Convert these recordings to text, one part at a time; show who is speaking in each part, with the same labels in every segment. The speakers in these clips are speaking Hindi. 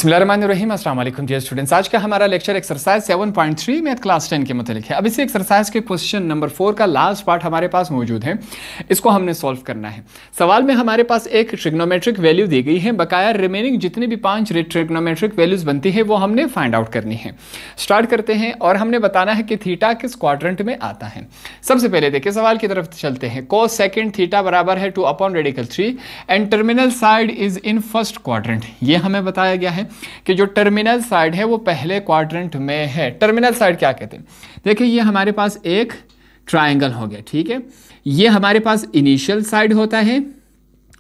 Speaker 1: बिस्मिल्लाहिर्रहमानिर्रहीम। अस्सलाम वालेकुम डियर स्टूडेंट्स। आज का हमारा लेक्चर एक्सरसाइज 7.3 मैथ क्लास 10 के मुतालिक है। अब इसी एक्सरसाइज के क्वेश्चन नंबर 4 का लास्ट पार्ट हमारे पास मौजूद है। इसको हमने सॉल्व करना है। सवाल में हमारे पास एक ट्रिग्नोमेट्रिक वैल्यू दी गई है, बकाया रिमेनिंग जितनी भी 5 ट्रिग्नोमेट्रिक वैल्यूज बनती है वो हमने फाइंड आउट करनी है। स्टार्ट करते हैं और हमने बताना है कि थीटा किस क्वाड्रेंट में आता है। सबसे पहले देखिए सवाल की तरफ चलते हैं। cos सेकंड थीटा बराबर है 2 upon radical 3 and terminal side is in first quadrant. ये हमें बताया गया है कि जो टर्मिनल साइड है वो पहले क्वाड्रेंट में है। टर्मिनल साइड क्या कहते हैं? देखिए ये हमारे पास एक ट्रायंगल हो गया, ठीक है। ये हमारे पास इनिशियल साइड होता है,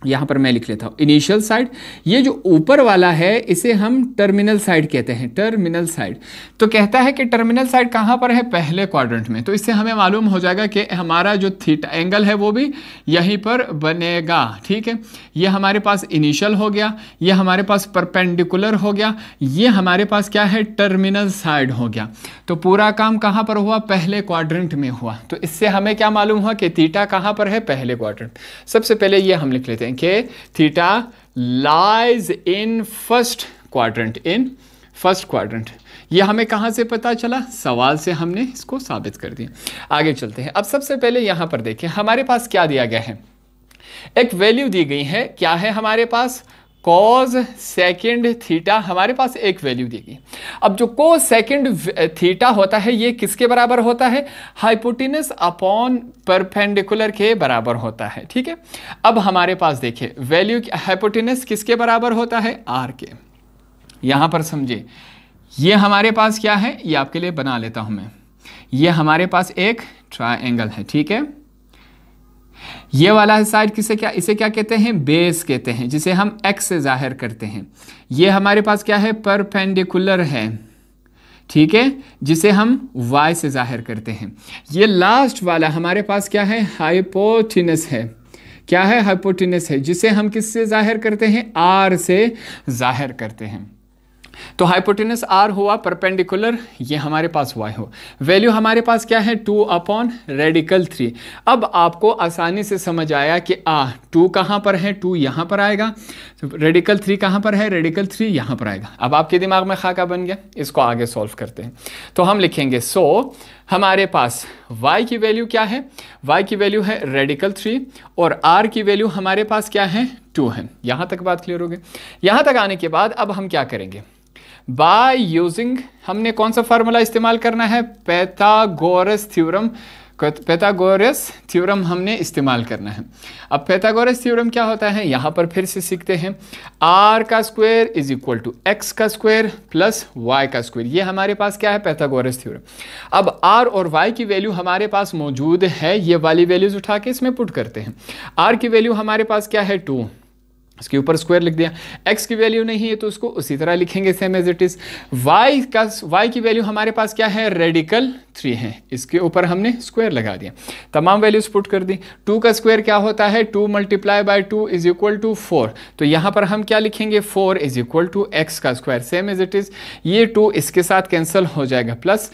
Speaker 1: यहां पर मैं लिख लेता हूं इनिशियल साइड। ये जो ऊपर वाला है इसे हम टर्मिनल साइड कहते हैं, टर्मिनल साइड। तो कहता है कि टर्मिनल साइड कहां पर है? पहले क्वाड्रेंट में। तो इससे हमें मालूम हो जाएगा कि हमारा जो थीटा एंगल है वो भी यहीं पर बनेगा, ठीक है। ये हमारे पास इनिशियल हो गया, ये हमारे पास परपेंडिकुलर हो गया, ये हमारे पास क्या है? टर्मिनल साइड हो गया। तो पूरा काम कहां पर हुआ? पहले क्वाड्रेंट में हुआ। तो इससे हमें क्या मालूम हुआ कि थीटा कहां पर है? पहले क्वाड्रेंट। सबसे पहले ये हम लिख लेते हैं कि theta lies in first quadrant, in first quadrant. ये हमें कहां से पता चला? सवाल से हमने इसको साबित कर दिया। आगे चलते हैं। अब सबसे पहले यहां पर देखें हमारे पास क्या दिया गया है। एक वैल्यू दी गई है, क्या है हमारे पास? cos second theta. हमारे पास एक वैल्यू दी गई। अब जो cos सेकेंड थीटा होता है ये किसके बराबर होता है? हाइपोटेनस अपॉन परपेंडिकुलर के बराबर होता है, ठीक है। अब हमारे पास देखिए वैल्यू हाइपोटेनस किसके बराबर होता है? r के। यहां पर समझिए ये हमारे पास क्या है, ये आपके लिए बना लेता हूं मैं। ये हमारे पास एक ट्रायंगल है, ठीक है। ये वाला साइड किसे क्या, इसे क्या कहते हैं? बेस कहते हैं, जिसे हम x से जाहिर करते हैं। ये हमारे पास क्या है? परपेंडिकुलर है, ठीक है, जिसे हम y से जाहिर करते हैं। ये लास्ट वाला हमारे पास क्या है? हाइपोटेनस है। क्या है? हाइपोटेनस है, जिसे हम किससे जाहिर करते हैं? r से जाहिर करते हैं। तो हाइपोटेनस r हुआ, परपेंडिकुलर ये हमारे पास y हो। वैल्यू हमारे पास क्या है? 2 अपॉन रेडिकल 3। अब आपको आसानी से समझ आया कि 2 कहाँ पर है? 2 यहाँ पर आएगा। तो रेडिकल 3 कहाँ पर है? रेडिकल 3 यहाँ पर आएगा। अब आपके दिमाग में खाका बन गया। इसको आगे सॉल्व करते हैं। तो हम लिखेंगे हमारे पास y की वैल्यू क्या है? y की वैल्यू है रेडिकल 3 और r की वैल्यू हमारे पास क्या है? 2 है। यहाँ तक बात क्लियर हो गई। यहाँ तक आने के बाद अब हम क्या करेंगे? बाय यूजिंग हमने कौन सा फार्मूला इस्तेमाल करना है? Pythagoras theorem. पैथागोरस थ्योरम हमने इस्तेमाल करना है। अब पैथागोरस थ्योरम क्या होता है? यहाँ पर फिर से सीखते हैं। r का square is equal to x का स्क्वायर प्लस y का स्क्वायर। ये हमारे पास क्या है? Pythagoras theorem. अब r और y की वैल्यू हमारे पास मौजूद है, ये वाली वैल्यूज उठा के इसमें पुट करते हैं। r की वैल्यू हमारे पास क्या है? 2, इसके ऊपर स्क्वायर लिख दिया। x की वैल्यू नहीं है तो उसको उसी तरह लिखेंगे same as it is. y की वैल्यू हमारे पास क्या है? रेडिकल 3 है, इसके ऊपर हमने स्क्वायर लगा दिया। तमाम वैल्यूज पुट कर दी। 2 का स्क्वायर क्या होता है? 2 multiply by 2 is equal to 4। तो यहां पर हम क्या लिखेंगे? 4 इज इक्वल टू x का square, same as it is. ये 2 इसके साथ कैंसिल हो जाएगा, प्लस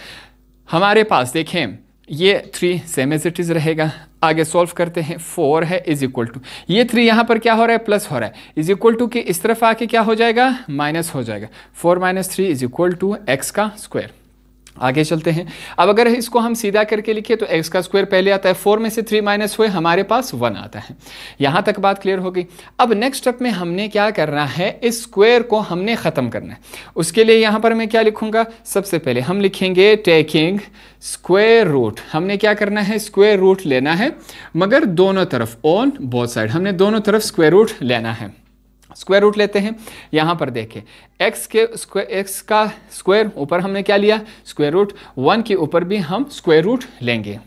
Speaker 1: हमारे पास देखें ये 3 सेम एज इट इज रहेगा। आगे सॉल्व करते हैं। 4 है इज इक्वल टू, ये 3 यहाँ पर क्या हो रहा है? प्लस हो रहा है, इज इक्वल टू के इस तरफ आके क्या हो जाएगा? माइनस हो जाएगा। 4 minus 3 is equal to x का स्क्वायर। आगे चलते हैं। अब अगर इसको हम सीधा करके लिखे तो x का स्क्वायर पहले आता है, 4 में से 3 माइनस हुए हमारे पास 1 आता है। यहाँ तक बात क्लियर हो गई। अब नेक्स्ट स्टेप में हमने क्या करना है? इस स्क्वायर को हमने ख़त्म करना है। उसके लिए यहाँ पर मैं क्या लिखूंगा? सबसे पहले हम लिखेंगे टेकिंग स्क्वायर रूट। हमने क्या करना है? स्क्वायर रूट लेना है, मगर दोनों तरफ, ऑन बोथ साइड हमने दोनों तरफ स्क्वायर रूट लेना है। स्क्वायर रूट लेते हैं। यहाँ पर देखें x का स्क्वायर ऊपर हमने क्या लिया? Square root. 1 के ऊपर भी हम स्क्वायर रूट लेंगे।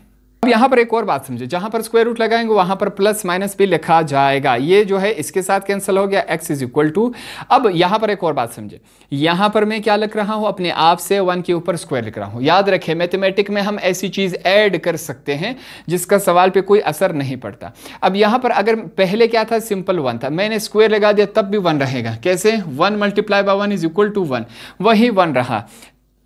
Speaker 1: अब यहाँ पर एक और बात समझे, जहाँ पर स्क्वायर रूट लगाएंगे वहाँ पर प्लस माइनस भी लिखा जाएगा। ये जो है इसके साथ कैंसिल हो गया, x इज इक्वल टू। अब यहाँ पर एक और बात समझे, यहाँ पर मैं क्या लिख रहा हूँ? अपने आप से 1 के ऊपर स्क्वायर लिख रहा हूँ। याद रखें मैथमेटिक में हम ऐसी चीज़ ऐड कर सकते हैं जिसका सवाल पे कोई असर नहीं पड़ता। अब यहाँ पर अगर पहले क्या था? सिंपल 1 था, मैंने स्क्वायर लगा दिया तब भी 1 रहेगा। कैसे? 1 multiply by 1 is equal to 1, वही 1 रहा।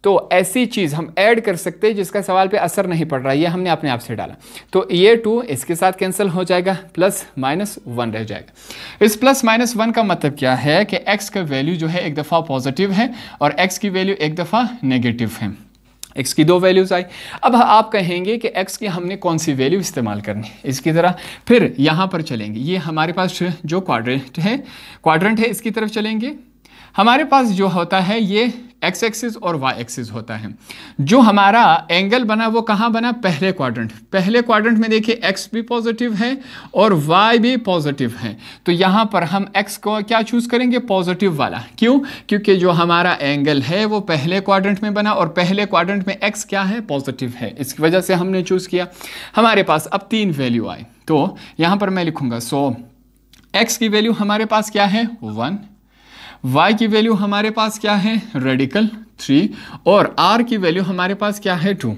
Speaker 1: तो ऐसी चीज़ हम ऐड कर सकते हैं जिसका सवाल पे असर नहीं पड़ रहा है, ये हमने अपने आप से डाला। तो ये 2 इसके साथ कैंसिल हो जाएगा, प्लस माइनस 1 रह जाएगा। इस प्लस माइनस 1 का मतलब क्या है कि x का वैल्यू जो है एक दफ़ा पॉजिटिव है और x की वैल्यू एक दफ़ा नेगेटिव है। x की 2 वैल्यूज़ आई। अब आप कहेंगे कि x की हमने कौन सी वैल्यू इस्तेमाल करनी है इसकी तरह। फिर यहाँ पर चलेंगे, ये हमारे पास जो क्वाड्रेंट है इसकी तरफ चलेंगे। हमारे पास जो होता है ये x एक्सिस और y एक्सिस होता है। जो हमारा एंगल बना वो कहाँ बना, पहले क्वाड्रेंट में देखिए x भी पॉजिटिव है और y भी पॉजिटिव है। तो यहाँ पर हम x को क्या चूज़ करेंगे, पॉजिटिव वाला। क्यों, क्योंकि जो हमारा एंगल है वो पहले क्वाड्रेंट में बना और पहले क्वाड्रेंट में x क्या है, पॉजिटिव है, इसकी वजह से हमने चूज़ किया। हमारे पास अब 3 वैल्यू आए, तो यहाँ पर मैं लिखूँगा सो x की वैल्यू हमारे पास क्या है 1, y की वैल्यू हमारे पास क्या है रेडिकल 3 और r की वैल्यू हमारे पास क्या है 2।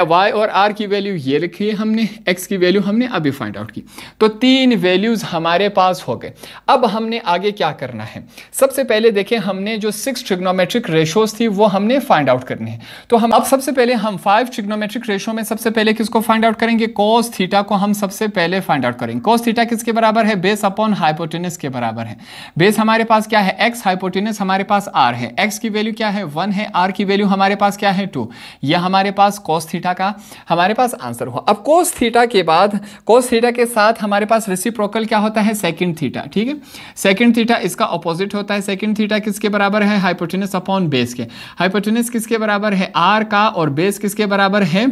Speaker 1: y और r की वैल्यू ये लिखी है हमने, x की वैल्यू हमने अभी फाइंड आउट की। तो 3 वैल्यूज़ हमारे पास हो गए। अब हमने आगे क्या करना है, सबसे पहले देखें हमने जो 6 ट्रिग्नोमेट्रिक रेशोज थी वो हमने फाइंड आउट करनी है। तो हम अब सबसे पहले हम 5 ट्रिग्नोमेट्रिक रेशो में सबसे पहले किसको फाइंड आउट करेंगे, कोस थीटा को हम सबसे पहले फाइंड आउट करेंगे। कोस थीटा किसके बराबर है, बेस अपॉन हाइपोटेनस के बराबर है। बेस हमारे पास क्या है x, हाइपोटेनस हमारे पास r है। x की वैल्यू क्या है 1 है, r की वैल्यू हमारे पास क्या है 2। यह हमारे पास कोस थीटा का हमारे पास आंसर हुआ। अब कोस थीटा के बाद कोस थीटा के साथ हमारे पास रेसिप्रोकल क्या होता है, सेकंड थीटा। ठीक है, सेकंड थीटा इसका ऑपोजिट होता है। सेकंड थीटा किसके बराबर है, हाइपोटेनस अपॉन बेस के। हाइपोटेनस किसके बराबर है, r का, और बेस किसके बराबर है,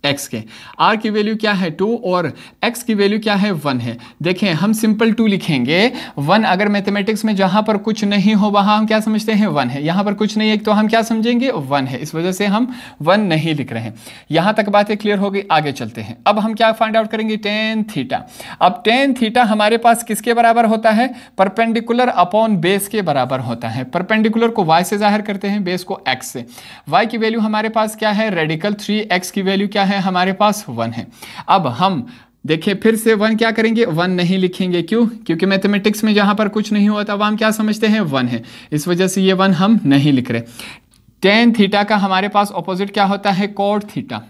Speaker 1: x के। r की वैल्यू क्या है 2 और x की वैल्यू क्या है 1 है। देखें हम सिंपल 2 लिखेंगे, 1 अगर मैथमेटिक्स में जहां पर कुछ नहीं हो वहां हम क्या समझते हैं 1 है, यहां पर कुछ नहीं है तो हम क्या समझेंगे 1 है, इस वजह से हम 1 नहीं लिख रहे हैं। यहां तक बातें क्लियर हो गई, आगे चलते हैं। अब हम क्या फाइंड आउट करेंगे, टेन थीटा। अब टेन थीटा हमारे पास किसके बराबर होता है, परपेंडिकुलर अपॉन बेस के बराबर होता है। परपेंडिकुलर को y से जाहिर करते हैं, बेस को x से। y की वैल्यू हमारे पास क्या है रेडिकल 3, x की वैल्यू क्या है हमारे पास 1 है। अब हम देखिए फिर से 1 क्या करेंगे, 1 नहीं लिखेंगे। क्यों, क्योंकि मैथमेटिक्स में जहां पर कुछ नहीं होता वह हम क्या समझते हैं 1 है, इस वजह से ये 1 हम नहीं लिख रहे। टेन थीटा का हमारे पास ऑपोजिट क्या होता है, कोट थीटा।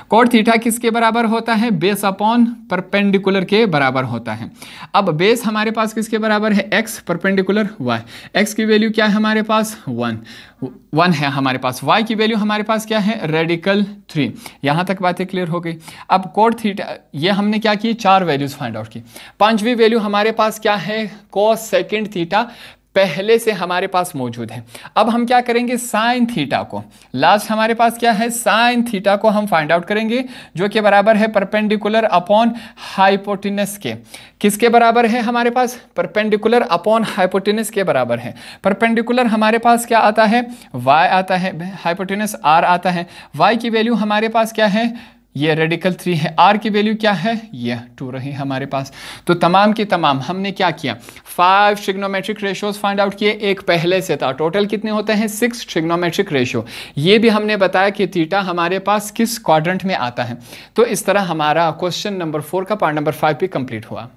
Speaker 1: कोट थीटा किसके बराबर होता है, बेस अपॉन परपेंडिकुलर के बराबर होता है। अब बेस हमारे पास किसके बराबर है, x, परपेंडिकुलर y। x की वैल्यू क्या है हमारे पास 1 है हमारे पास। y की वैल्यू हमारे पास क्या है रेडिकल 3। यहां तक बातें क्लियर हो गई। अब कोट थीटा ये हमने क्या की, 4 वैल्यूज फाइंड आउट की। 5वीं वैल्यू हमारे पास क्या है, कोस सेकंड थीटा, पहले से हमारे पास मौजूद है। अब हम क्या करेंगे, साइन थीटा को, लास्ट हमारे पास क्या है साइन थीटा को हम फाइंड आउट करेंगे, जो कि बराबर है परपेंडिकुलर अपॉन हाइपोटेनस के। किसके बराबर है हमारे पास, परपेंडिकुलर अपॉन हाइपोटेनस के बराबर है। परपेंडिकुलर हमारे पास क्या आता है, y आता है, हाइपोटेनस r आता है। y की वैल्यू हमारे पास क्या है, ये रेडिकल 3 है। r की वैल्यू क्या है, ये 2 रही हमारे पास। तो तमाम की तमाम हमने क्या किया, 5 ट्रिग्नोमेट्रिक रेशियोज फाइंड आउट किए, एक पहले से था। टोटल कितने होते हैं, 6 ट्रिग्नोमेट्रिक रेशियो। ये भी हमने बताया कि थीटा हमारे पास किस क्वाड्रेंट में आता है। तो इस तरह हमारा क्वेश्चन नंबर 4 का पार्ट नंबर 5 भी कंप्लीट हुआ।